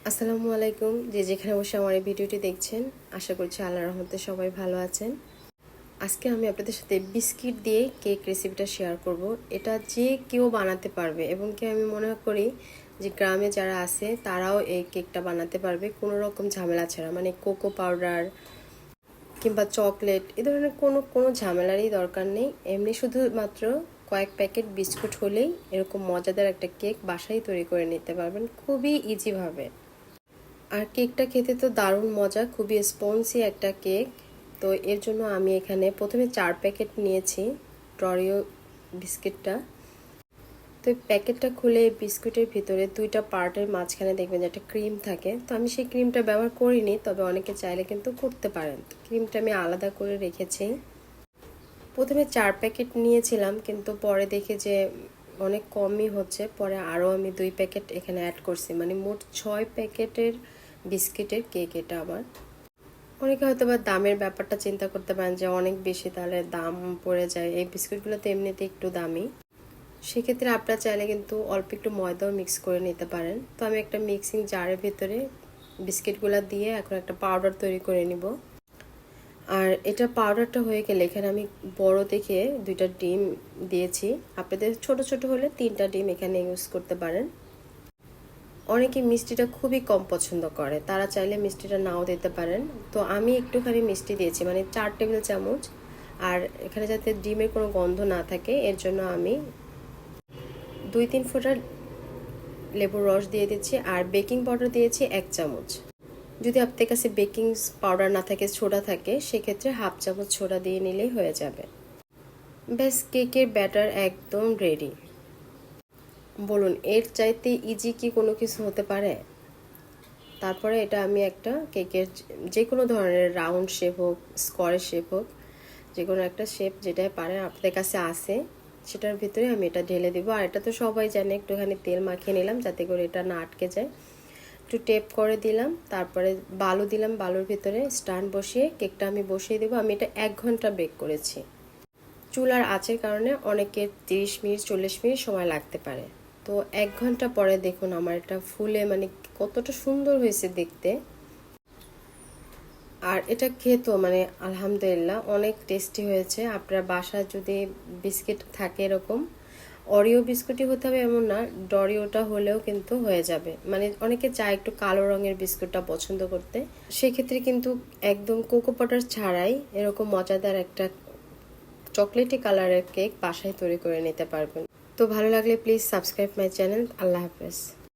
আসসালামু আলাইকুম। যে যেখানে বসে আমার এই ভিডিওটি দেখছেন, আশা করছি আল্লাহর রহমতে সবাই ভালো আছেন। আজকে আমি আপনাদের সাথে বিস্কিট দিয়ে কেক রেসিপিটা শেয়ার করব। এটা যে কেউ বানাতে পারবে এবং কি আমি মনে করি যে গ্রামে যারা আছে তারাও এই কেকটা বানাতে পারবে কোনো রকম ঝামেলা ছাড়া। মানে কোকো পাউডার কিংবা চকলেট এ ধরনের কোনো ঝামেলারই দরকার নেই। এমনি শুধুমাত্র কয়েক প্যাকেট বিস্কুট হলেই এরকম মজাদার একটা কেক বাসায় তৈরি করে নিতে পারবেন খুবই ইজিভাবে। আর কেকটা খেতে তো দারুণ মজা, খুবই স্পঞ্জি একটা কেক। তো এর জন্য আমি এখানে প্রথমে 4 প্যাকেট নিয়েছি টরিও বিস্কিটটা। তো এই প্যাকেটটা খুলে বিস্কুটের ভিতরে দুইটা পার্টের মাঝখানে দেখবেন যে একটা ক্রিম থাকে। তো আমি সেই ক্রিমটা ব্যবহার করিনি, তবে অনেকে চাইলে কিন্তু করতে পারেন। ক্রিমটা আমি আলাদা করে রেখেছি। প্রথমে 4 প্যাকেট নিয়েছিলাম, কিন্তু পরে দেখি যে অনেক কমই হচ্ছে, পরে আরও আমি 2 প্যাকেট এখানে অ্যাড করছি। মানে মোট 6 প্যাকেটের বিস্কিটের কেক এটা আমার। অনেকে হয়তো বা দামের ব্যাপারটা চিন্তা করতে পারেন যে অনেক বেশি, তাহলে দাম পড়ে যায়। এই বিস্কুটগুলো তো এমনিতে একটু দামি, সেক্ষেত্রে আপনারা চাইলে কিন্তু অল্প একটু ময়দাও মিক্স করে নিতে পারেন। তো আমি একটা মিক্সিং জারের ভিতরে বিস্কিটগুলো দিয়ে এখন একটা পাউডার তৈরি করে নিব। আর এটা পাউডারটা হয়ে গেলে এখানে আমি বড় দেখে 2টা ডিম দিয়েছি। আপনাদের ছোট ছোট হলে 3টা ডিম এখানে ইউজ করতে পারেন। অনেকে মিষ্টিটা খুবই কম পছন্দ করে, তারা চাইলে মিষ্টিটা নাও দিতে পারেন। তো আমি একটুখানি মিষ্টি দিয়েছি, মানে 4 টেবিল চামচ। আর এখানে যাতে ডিমের কোনো গন্ধ না থাকে এর জন্য আমি 2-3 ফোঁটা লেবুর রস দিয়ে দিচ্ছি। আর বেকিং পাউডার দিয়েছি 1 চামচ। যদি আপনার কাছে বেকিং পাউডার না থাকে, সোডা থাকে, সেক্ষেত্রে হাফ চামচ সোডা দিয়ে নিলেই হয়ে যাবে। ব্যাস, কেকের ব্যাটার একদম রেডি। বলুন এর চাইতে ইজি কি কোনো কিছু হতে পারে? তারপরে এটা আমি একটা কেকের যে কোনো ধরনের রাউন্ড শেপ হোক, স্কোয়ার শেপ হোক, যে কোনো একটা শেপ যেটাই পারেন আপনাদের কাছে আসে, সেটার ভিতরে আমি এটা ঢেলে দিব। আর এটা তো সবাই জানে, একটুখানি তেল মাখিয়ে নিলাম যাতে করে এটা না আটকে যায়। একটু টেপ করে দিলাম, তারপরে বালু দিলাম, বালুর ভিতরে স্ট্যান্ড বসিয়ে কেকটা আমি বসিয়ে দেবো। আমি এটা 1 ঘন্টা বেক করেছি। চুলার আঁচের কারণে অনেকের 30 মিনিট 40 মিনিট সময় লাগতে পারে। তো 1 ঘন্টা পরে দেখুন আমার এটা ফুলে মানে কতটা সুন্দর হয়েছে দেখতে। আর এটা খেতেও মানে আলহামদুলিল্লাহ অনেক টেস্টি হয়েছে। আপনার বাসায় যদি বিস্কিট থাকে এরকম, অরিও বিস্কুটই হতে হবে এমন না, ডরিওটা হলেও কিন্তু হয়ে যাবে। মানে অনেকে চায় একটু কালো রঙের বিস্কুটটা পছন্দ করতে, সেক্ষেত্রে কিন্তু একদম কোকো পাউডার ছাড়াই এরকম মজাদার একটা চকলেটি কালারের কেক বাসায় তৈরি করে নিতে পারবেন। তো ভালো লাগলে প্লিজ সাবস্ক্রাইব মাই চ্যানেল। আল্লাহ হাফেজ।